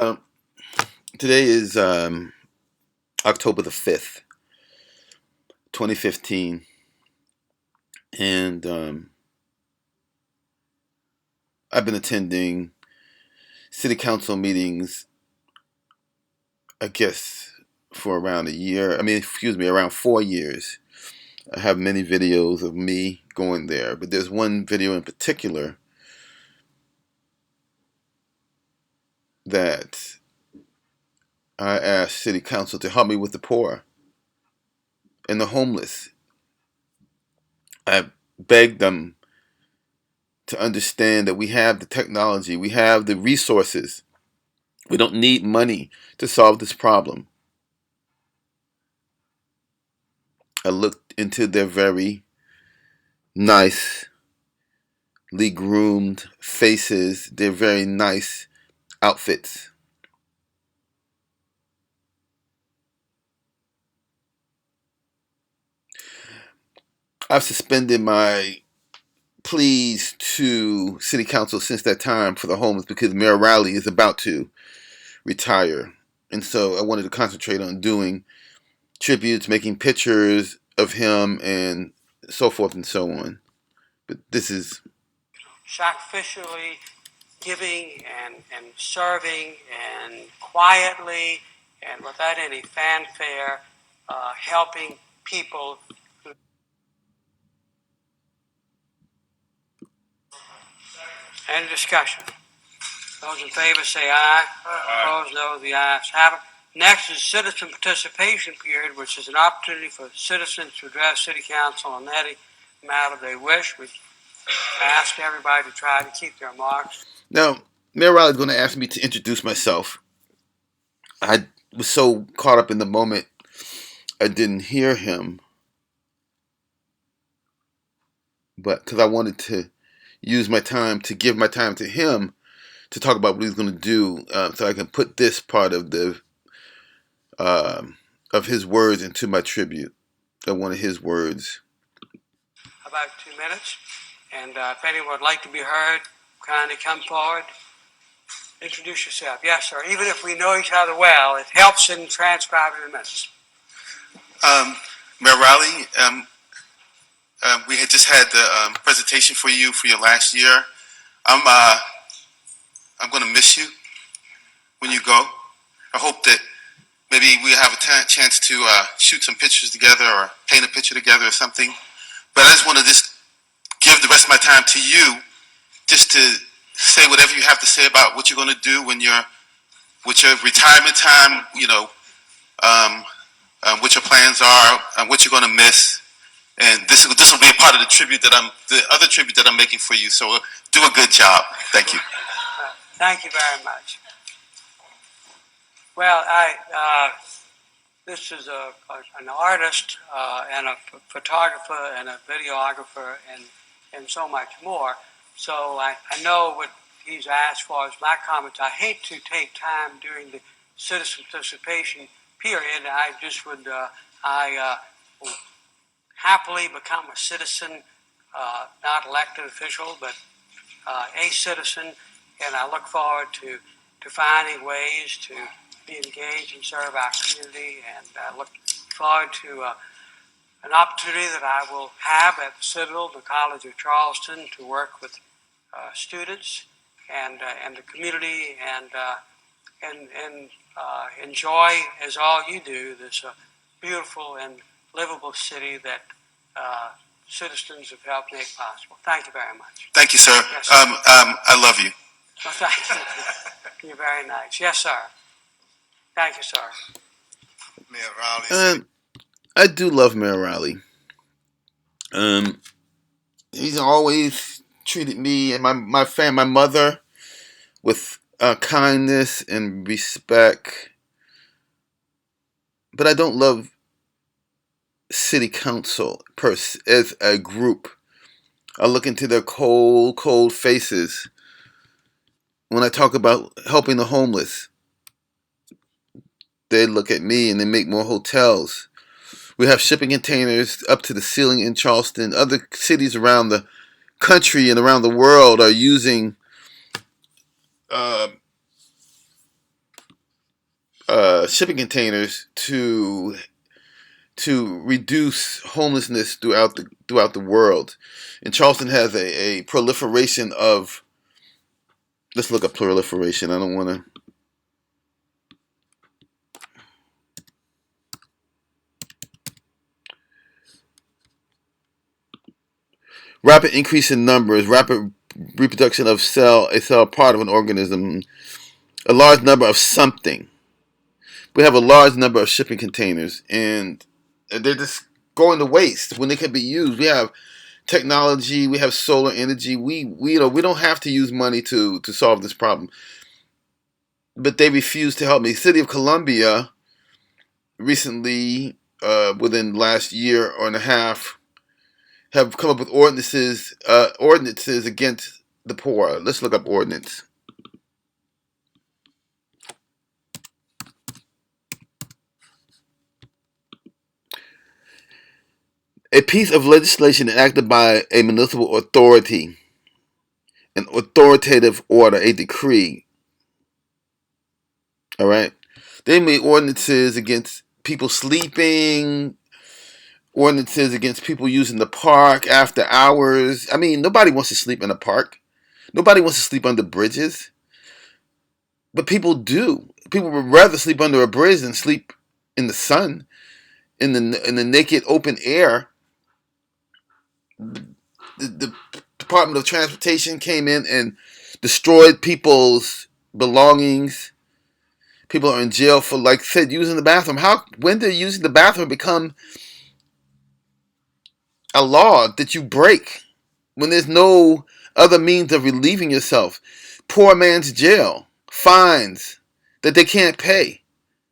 Um, Today is October the 5th, 2015, and I've been attending city council meetings, I guess, for around a year. Around 4 years. I have many videos of me going there, but there's one video in particular that I asked city council to help me with the poor and the homeless. I begged them to understand that we have the technology, we have the resources. We don't need money to solve this problem. I looked into their very nicely groomed faces, their very nice outfits. I've suspended my pleas to city council since that time for the homeless because Mayor Riley is about to retire. And so I wanted to concentrate on doing tributes, making pictures of him, and so forth and so on. But this is sacrificially giving and serving and quietly and without any fanfare, helping people. Any discussion? Those in favor say aye. Opposed, no. The ayes have it. Next is citizen participation period, which is an opportunity for citizens to address City Council on any matter they wish. We ask everybody to try to keep their marks. now Mayor Riley is going to ask me to introduce myself. I was so caught up in the moment, I didn't hear him, but because I wanted to use my time to give my time to him to talk about what he's going to do, so I can put this part of the of his words into my tribute. One of his words. About 2 minutes, and if anyone would like to be heard, kindly come forward. Introduce yourself. Yes, sir. Even if we know each other well, it helps in transcribing the minutes. Mayor Riley, we had just had the presentation for you for your last year. I'm going to miss you when you go. I hope that maybe we have a chance to shoot some pictures together or paint a picture together or something. But I just want to give the rest of my time to you, just to say whatever you have to say about what you're going to do with your retirement time. What your plans are, what you're going to miss, and this will be a part of the other tribute that I'm making for you. So do a good job. Thank you. Thank you very much. Well, this is an artist and a photographer and a videographer and so much more. So I know what he's asked for as my comments. I hate to take time during the citizen participation period. I just would, will happily become a citizen, not elected official, but a citizen, and I look forward to finding ways to be engaged and serve our community, and I look forward to an opportunity that I will have at the Citadel, the College of Charleston, to work with students and the community and enjoy, as all you do, this beautiful and livable city that citizens have helped make possible. Thank you very much. Thank you, sir. Yes, sir. I love you. Well, thank you. You're very nice. Yes, sir. Thank you, sir. Mayor Riley. I do love Mayor Riley. He's always treated me and my mother with kindness and respect. But I don't love city council as a group. I look into their cold, cold faces when I talk about helping the homeless. They look at me and they make more hotels. We have shipping containers up to the ceiling in Charleston. Other cities around the country and around the world are using shipping containers to reduce homelessness throughout the world. And Charleston has a proliferation of. Let's look up proliferation. I don't want to. Rapid increase in numbers, rapid reproduction of a cell part of an organism, a large number of something. We have a large number of shipping containers, and they're just going to waste when they can be used. We have technology, we have solar energy. We don't have to use money to solve this problem. But they refuse to help me. City of Columbia recently, within the last year or and a half, have come up with ordinances against the poor. Let's look up ordinance. A piece of legislation enacted by a municipal authority, an authoritative order, a decree. All right. They made ordinances against people sleeping, ordinances against people using the park after hours. I mean, nobody wants to sleep in a park. Nobody wants to sleep under bridges. But people do. People would rather sleep under a bridge than sleep in the sun, in the naked open air. The Department of Transportation came in and destroyed people's belongings. People are in jail for, like I said, using the bathroom. When did using the bathroom become a law that you break? When there's no other means of relieving yourself. Poor man's jail. Fines that they can't pay.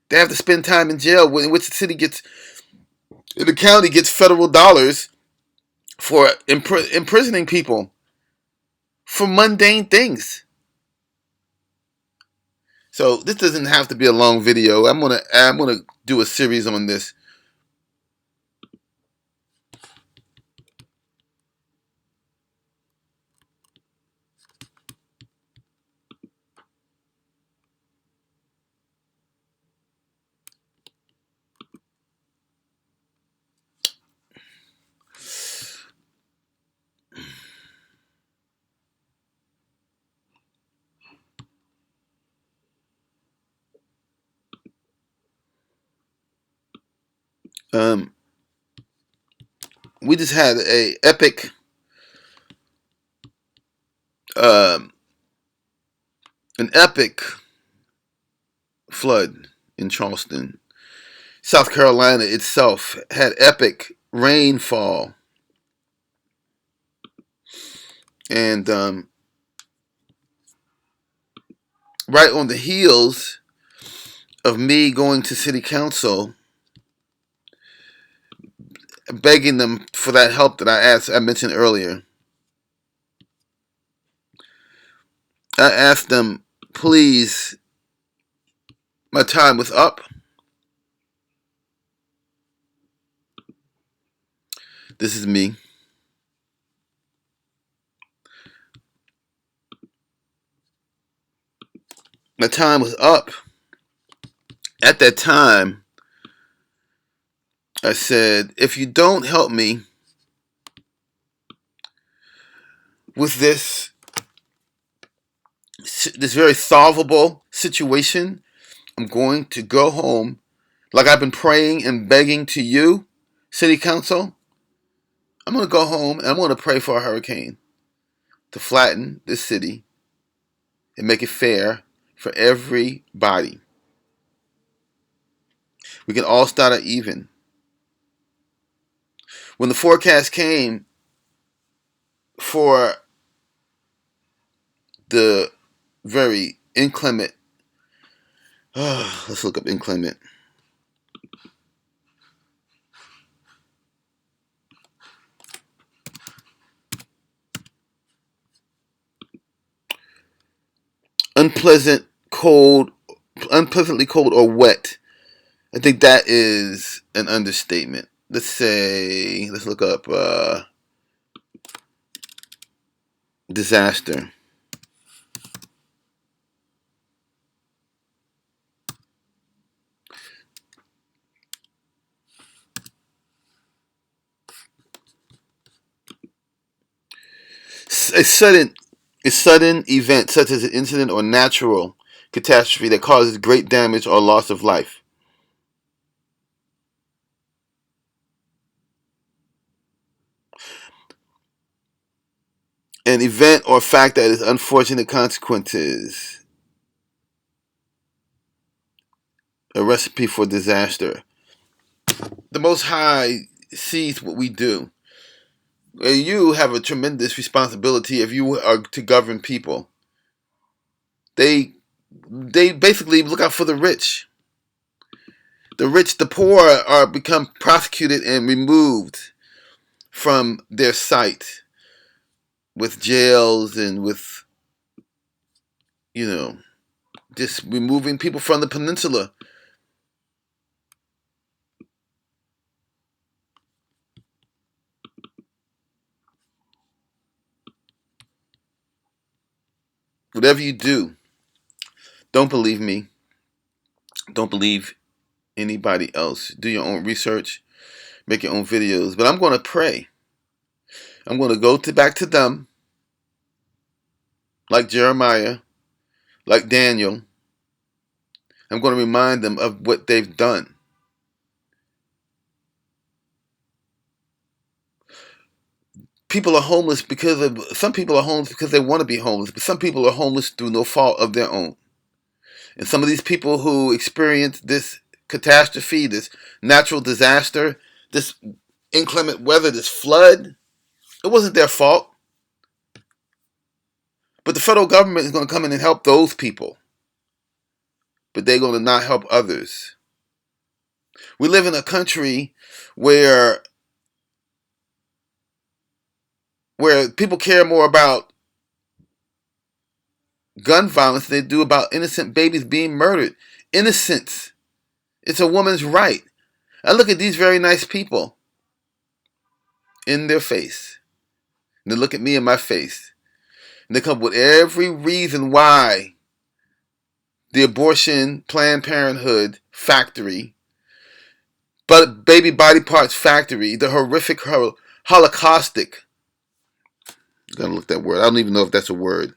They have to spend time in jail, in which the county gets federal dollars for imprisoning people for mundane things. So this doesn't have to be a long video. I'm gonna do a series on this. Um, we just had um, an epic flood in Charleston. South Carolina itself had epic rainfall, and right on the heels of me going to city council, begging them for that help that I mentioned earlier. I asked them, please, my time was up. This is me. My time was up. At that time, I said, if you don't help me with this very solvable situation, I'm going to go home like I've been praying and begging to you, City Council. I'm going to go home and I'm going to pray for a hurricane to flatten this city and make it fair for everybody. We can all start at even. When the forecast came for the very inclement, let's look up inclement. Unpleasantly cold or wet. I think that is an understatement. Let's look up disaster. a sudden event such as an incident or natural catastrophe that causes great damage or loss of life. An event or fact that has unfortunate consequences. A recipe for disaster. The Most High sees what we do. And you have a tremendous responsibility if you are to govern people. They basically look out for the rich. The rich, the poor are become prosecuted and removed from their sight with jails and with, just removing people from the peninsula. Whatever you do, don't believe me. Don't believe anybody else. Do your own research. Make your own videos. But I'm going to pray. I'm going to go back to them, like Jeremiah, like Daniel. I'm going to remind them of what they've done. People are homeless some people are homeless because they want to be homeless, but some people are homeless through no fault of their own. And some of these people who experience this catastrophe, this natural disaster, this inclement weather, this flood, it wasn't their fault. But the federal government is going to come in and help those people. But they're going to not help others. We live in a country where people care more about gun violence than they do about innocent babies being murdered. Innocence. It's a woman's right. I look at these very nice people in their face. And they look at me in my face. And they come up with every reason why the abortion, Planned Parenthood factory, but baby body parts factory, the horrific, holocaustic. I'm going to look that word. I don't even know if that's a word.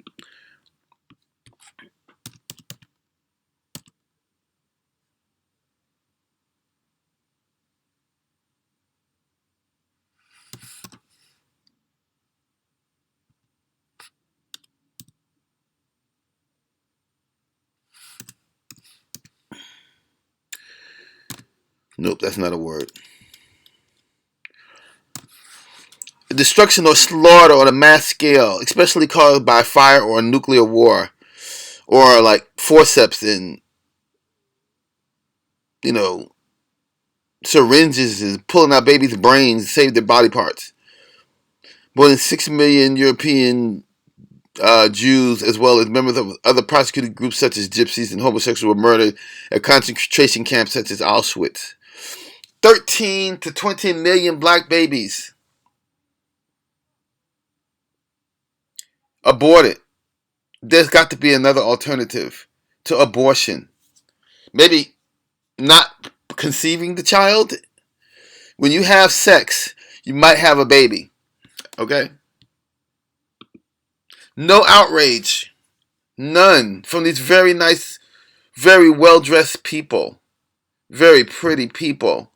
Nope, that's not a word. Destruction or slaughter on a mass scale, especially caused by fire or nuclear war, or like forceps and, syringes and pulling out babies' brains to save their body parts. More than 6 million European Jews, as well as members of other persecuted groups such as gypsies and homosexuals, were murdered at concentration camps such as Auschwitz. 13 to 20 million black babies aborted. There's got to be another alternative to abortion. Maybe not conceiving the child. When you have sex, you might have a baby. Okay? No outrage. None from these very nice, very well-dressed people. Very pretty people.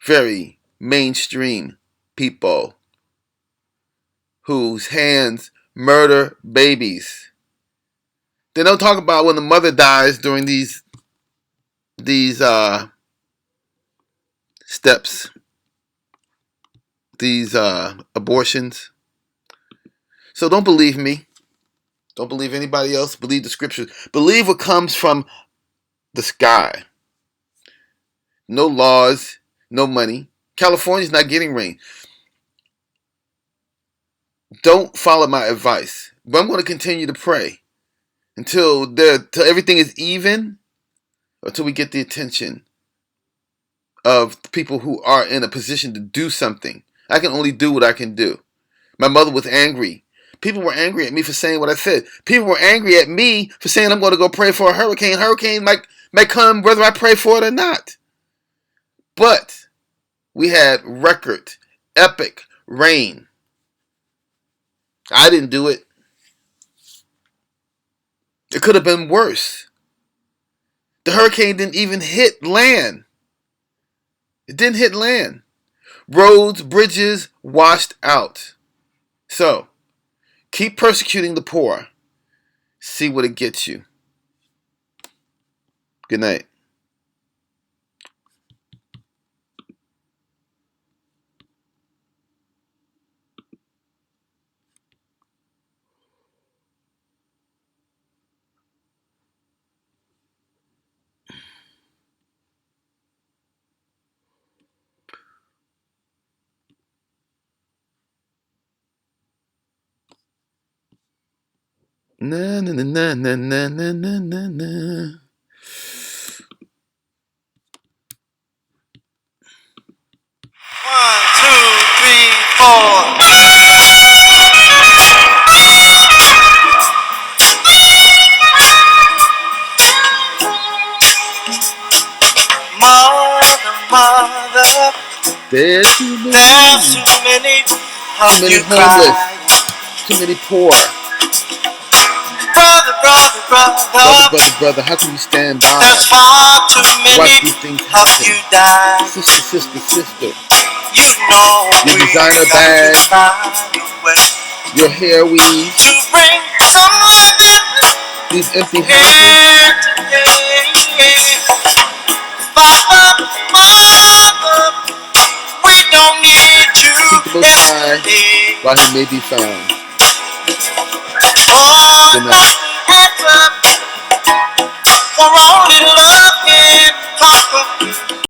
Very mainstream people whose hands murder babies. They don't talk about when the mother dies during these steps, these abortions. So don't believe me. Don't believe anybody else. Believe the scriptures. Believe what comes from the sky. No laws, no money. California's not getting rain. Don't follow my advice. But I'm going to continue to pray until everything is even, until we get the attention of people who are in a position to do something. I can only do what I can do. My mother was angry. People were angry at me for saying what I said. People were angry at me for saying I'm going to go pray for a hurricane. Hurricane might come whether I pray for it or not. But we had record, epic rain. I didn't do it. It could have been worse. The hurricane didn't even hit land. It didn't hit land. Roads, bridges washed out. So, keep persecuting the poor. See what it gets you. Good night. Na na na na na na na na na. One, two, three, four. Mother, There's too there's too many of you homeless, crying. too many poor. Brother, how can you stand by? There's far too Watch many these things of happen. you die. Sister. You know Your we designer got bag, to find a way your hair weave, to bring some living these empty houses. here today. Father, Mother, we don't need you Seek the Most High yesterday. while He may be found. Oh, Good night. answer for only love can conquer.